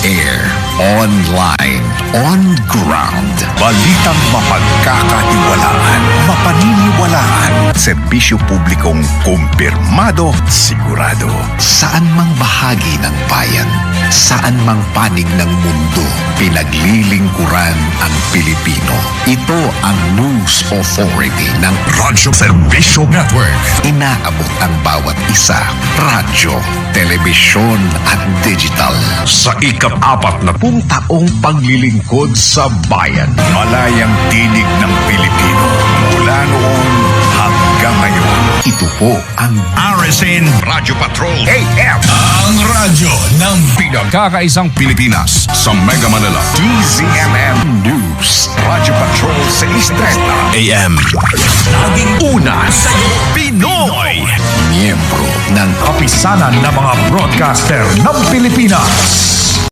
air, online, on ground. Balitang mapagkakatiwalaan, mapaniniwalaan. Serbisyo publikong kumpirmado, sigurado. Saan mang bahagi ng bayan, saan mang panig ng mundo, pinaglilingkuran ang Pilipino. Ito ang News Authority ng Radyo Serbisyo Network. Inaabot ang bawat isa, radyo, telebisyon at digital. Sa ika-40 taong paglilingkod sa bayan, malayang tinig ng Pilipino. Mula noon hanggang ngayon, ito po ang RSN Radyo Patrol AM. Ang radyo ng Pinagkakaisang Pilipinas sa Mega Manila. DZMM News. Radyo Patrol sa Istreta. AM. Laging una sa Pinoy. Miyembro ng kapisanan ng mga broadcaster ng Pilipinas.